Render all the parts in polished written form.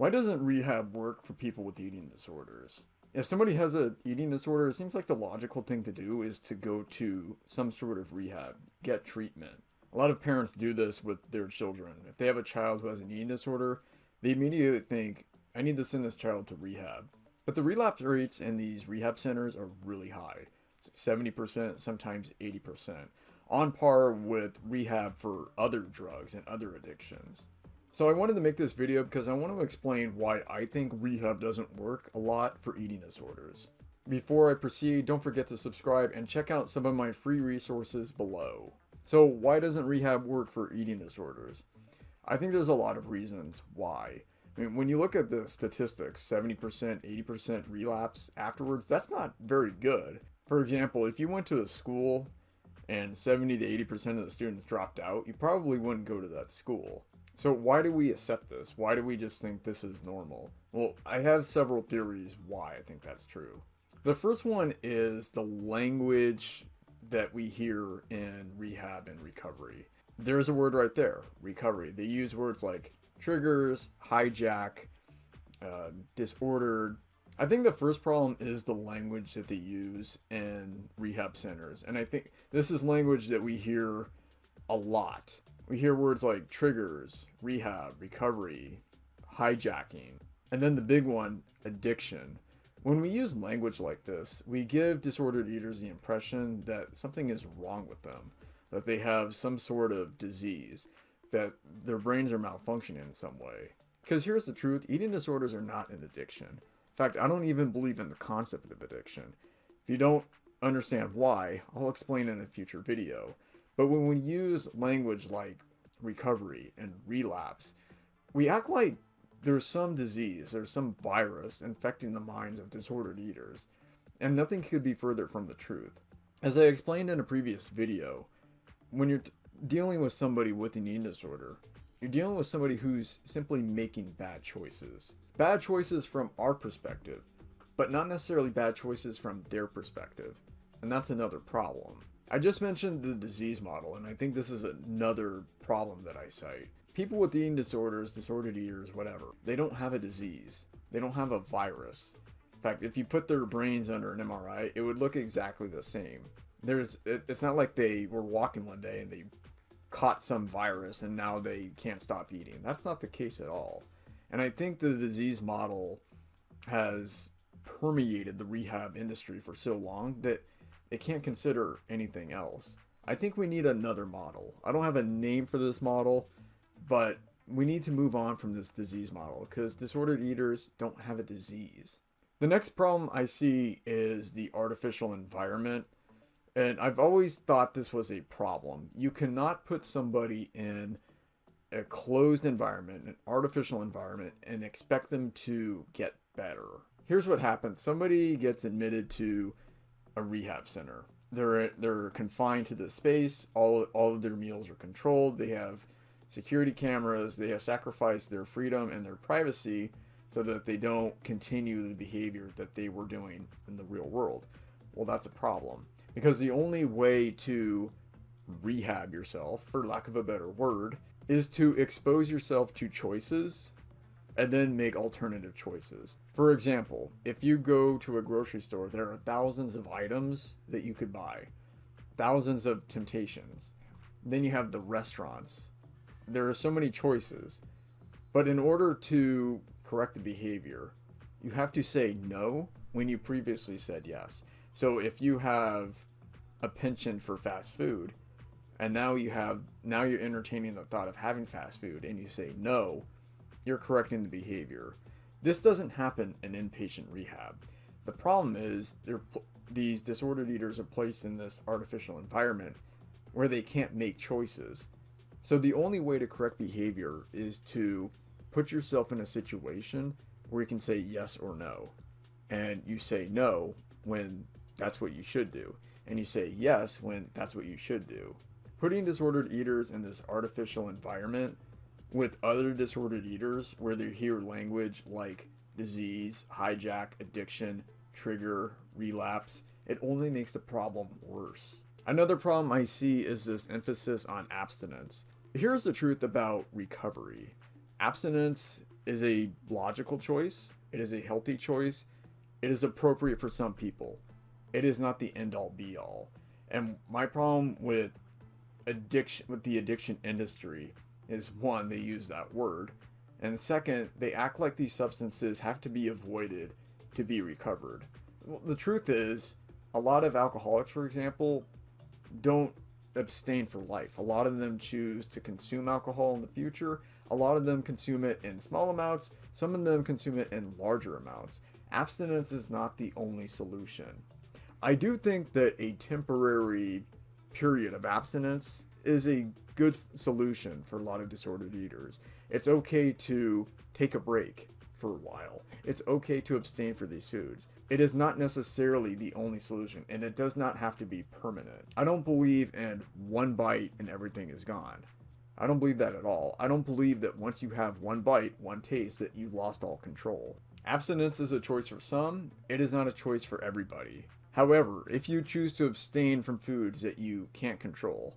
Why doesn't rehab work for people with eating disorders? If somebody has an eating disorder, it seems like the logical thing to do is to go to some sort of rehab, get treatment. A lot of parents do this with their children. If they have a child who has an eating disorder, they immediately think, I need to send this child to rehab. But the relapse rates in these rehab centers are really high, 70%, sometimes 80%, on par with rehab for other drugs and other addictions. So I wanted to make this video because I want to explain why I think rehab doesn't work a lot for eating disorders. Before I proceed, don't forget to subscribe and check out some of my free resources below. So why doesn't rehab work for eating disorders? I think there's a lot of reasons why. I mean, when you look at the statistics, 70%, 80% relapse afterwards, that's not very good. For example, if you went to a school and 70 to 80% of the students dropped out, you probably wouldn't go to that school. So why do we accept this? Why do we just think this is normal? Well, I have several theories why I think that's true. The first one is the language that we hear in rehab and recovery. There's a word right there, recovery. They use words like triggers, hijack, disordered. I think the first problem is the language that they use in rehab centers. And I think this is language that we hear a lot. We hear words like triggers, rehab, recovery, hijacking, and then the big one, addiction. When we use language like this, we give disordered eaters the impression that something is wrong with them, that they have some sort of disease, that their brains are malfunctioning in some way. Because here's the truth, eating disorders are not an addiction. In fact, I don't even believe in the concept of addiction. If you don't understand why, I'll explain in a future video. But when we use language like recovery and relapse, we act like there's some disease, there's some virus infecting the minds of disordered eaters. And nothing could be further from the truth. As I explained in a previous video, when you're dealing with somebody with an eating disorder, you're dealing with somebody who's simply making bad choices. Bad choices from our perspective, but not necessarily bad choices from their perspective. And that's another problem. I just mentioned the disease model, and I think this is another problem that I cite. People with eating disorders, disordered eaters, whatever, they don't have a disease. They don't have a virus. In fact, if you put their brains under an MRI, it would look exactly the same. It's not like they were walking one day and they caught some virus and now they can't stop eating. That's not the case at all. And I think the disease model has permeated the rehab industry for so long that it can't consider anything else. I think we need another model. I don't have a name for this model, but we need to move on from this disease model because disordered eaters don't have a disease. The next problem I see is the artificial environment. And I've always thought this was a problem. You cannot put somebody in a closed environment, an artificial environment, and expect them to get better. Here's what happens. Somebody gets admitted to a rehab center. They're confined to this space. All of their meals are controlled. They have security cameras. They have sacrificed their freedom and their privacy so that they don't continue the behavior that they were doing in the real world. Well, that's a problem because the only way to rehab yourself, for lack of a better word, is to expose yourself to choices and then make alternative choices. For example, if you go to a grocery store, there are thousands of items that you could buy, thousands of temptations. Then you have the restaurants. There are so many choices. But in order to correct the behavior, you have to say no when you previously said yes. So if you have a penchant for fast food, and now you're entertaining the thought of having fast food, and you say no, you're correcting the behavior. This doesn't happen in inpatient rehab. The problem is these disordered eaters are placed in this artificial environment where they can't make choices. So the only way to correct behavior is to put yourself in a situation where you can say yes or no. And you say no when that's what you should do. And you say yes when that's what you should do. Putting disordered eaters in this artificial environment with other disordered eaters where they hear language like disease, hijack, addiction, trigger, relapse, it only makes the problem worse. Another problem I see is this emphasis on abstinence. Here's the truth about recovery. Abstinence is a logical choice. It is a healthy choice. It is appropriate for some people. It is not the end all be all. And my problem with the addiction industry is, one, they use that word, and second, they act like these substances have to be avoided to be recovered. Well, the truth is, a lot of alcoholics, for example, don't abstain for life. A lot of them choose to consume alcohol in the future. A lot of them consume it in small amounts. Some of them consume it in larger amounts. Abstinence is not the only solution. I do think that a temporary period of abstinence is a good solution for a lot of disordered eaters. It's okay to take a break for a while. It's okay to abstain for these foods. It is not necessarily the only solution, and it does not have to be permanent. I don't believe in one bite and everything is gone. I don't believe that at all. I don't believe that once you have one bite, one taste, that you've lost all control. Abstinence is a choice for some. It is not a choice for everybody. However, if you choose to abstain from foods that you can't control,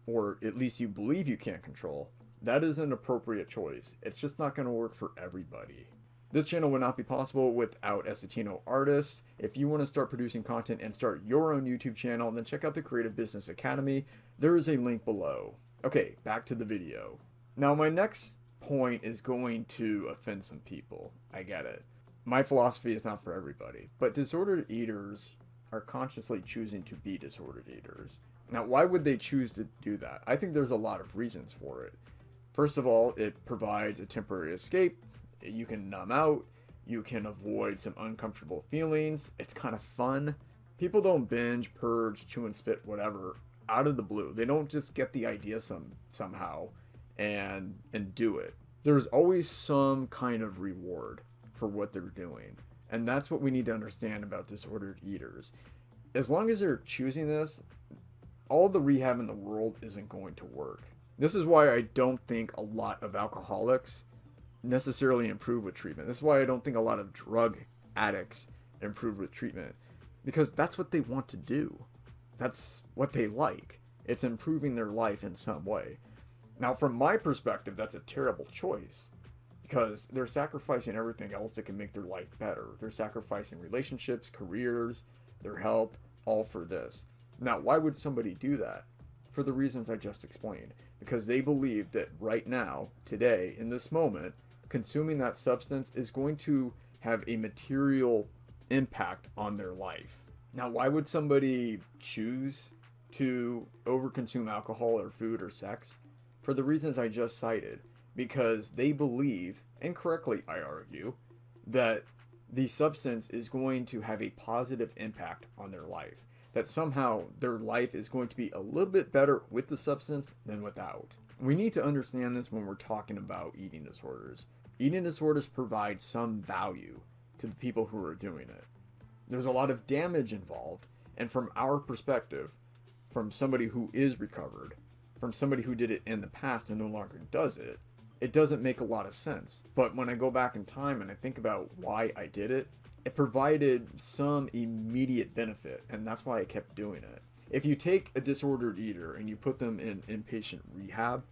or at least you believe you can't control, that is an appropriate choice. It's just not going to work for everybody. This channel would not be possible without Essetino artists. If you want to start producing content and start your own YouTube channel, then check out the Creative Business Academy. There is a link below. Okay, back to the video. Now, my next point is going to offend some people. I get it. My philosophy is not for everybody, but disordered eaters are consciously choosing to be disordered eaters. Now, why would they choose to do that? I think there's a lot of reasons for it. First of all, it provides a temporary escape. You can numb out. You can avoid some uncomfortable feelings. It's kind of fun. People don't binge, purge, chew and spit, whatever, out of the blue. They don't just get the idea somehow and do it. There's always some kind of reward for what they're doing. And that's what we need to understand about disordered eaters. As long as they're choosing this, all the rehab in the world isn't going to work. This is why I don't think a lot of alcoholics necessarily improve with treatment. This is why I don't think a lot of drug addicts improve with treatment, because that's what they want to do. That's what they like. It's improving their life in some way. Now, from my perspective, that's a terrible choice, because they're sacrificing everything else that can make their life better. They're sacrificing relationships, careers, their health, all for this. Now, why would somebody do that? For the reasons I just explained. Because they believe that right now, today, in this moment, consuming that substance is going to have a material impact on their life. Now, why would somebody choose to overconsume alcohol or food or sex? For the reasons I just cited. Because they believe, incorrectly I argue, that the substance is going to have a positive impact on their life. That somehow their life is going to be a little bit better with the substance than without. We need to understand this when we're talking about eating disorders. Eating disorders provide some value to the people who are doing it. There's a lot of damage involved, and from our perspective, from somebody who is recovered, from somebody who did it in the past and no longer does it, it doesn't make a lot of sense. But when I go back in time and I think about why I did it, it provided some immediate benefit, and that's why I kept doing it. If you take a disordered eater and you put them in inpatient rehab,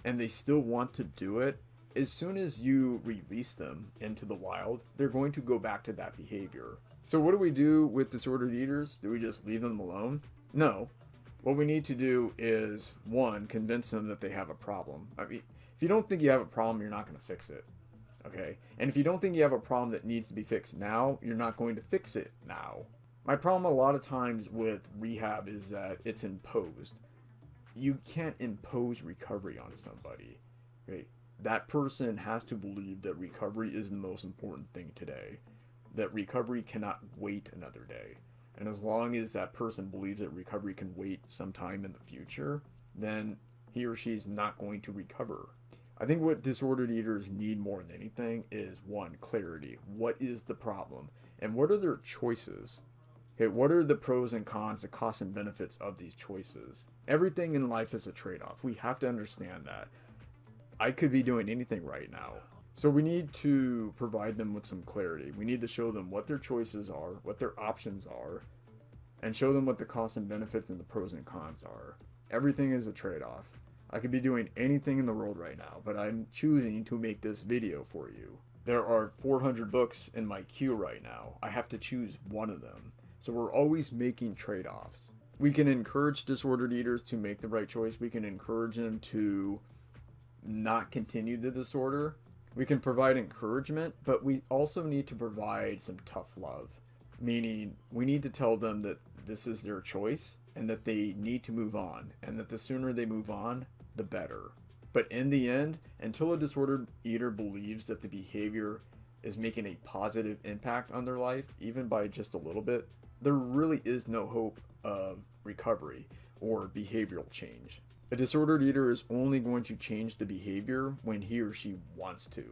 and they still want to do it, as soon as you release them into the wild, they're going to go back to that behavior. So what do we do with disordered eaters? Do we just leave them alone? No. What we need to do is, one, convince them that they have a problem. I mean, if you don't think you have a problem, you're not going to fix it. Okay? And if you don't think you have a problem that needs to be fixed now, you're not going to fix it now. My problem a lot of times with rehab is that it's imposed. You can't impose recovery on somebody. Okay? That person has to believe that recovery is the most important thing today. That recovery cannot wait another day. And as long as that person believes that recovery can wait sometime in the future, then he or she is not going to recover. I think what disordered eaters need more than anything is, one, clarity. What is the problem? And what are their choices? Okay, what are the pros and cons, the costs and benefits of these choices? Everything in life is a trade-off. We have to understand that. I could be doing anything right now. So we need to provide them with some clarity. We need to show them what their choices are, what their options are, and show them what the costs and benefits and the pros and cons are. Everything is a trade-off. I could be doing anything in the world right now, but I'm choosing to make this video for you. There are 400 books in my queue right now. I have to choose one of them. So we're always making trade-offs. We can encourage disordered eaters to make the right choice. We can encourage them to not continue the disorder. We can provide encouragement, but we also need to provide some tough love. Meaning, we need to tell them that this is their choice and that they need to move on, and that the sooner they move on, the better. But in the end, until a disordered eater believes that the behavior is making a positive impact on their life, even by just a little bit, there really is no hope of recovery or behavioral change. A disordered eater is only going to change the behavior when he or she wants to.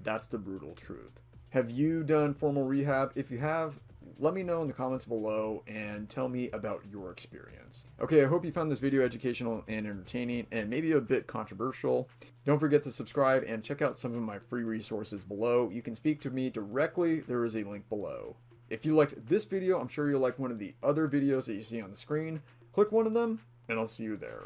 That's the brutal truth. Have you done formal rehab? If you have, let me know in the comments below and tell me about your experience. Okay, I hope you found this video educational and entertaining and maybe a bit controversial. Don't forget to subscribe and check out some of my free resources below. You can speak to me directly. There is a link below. If you liked this video, I'm sure you'll like one of the other videos that you see on the screen. Click one of them and I'll see you there.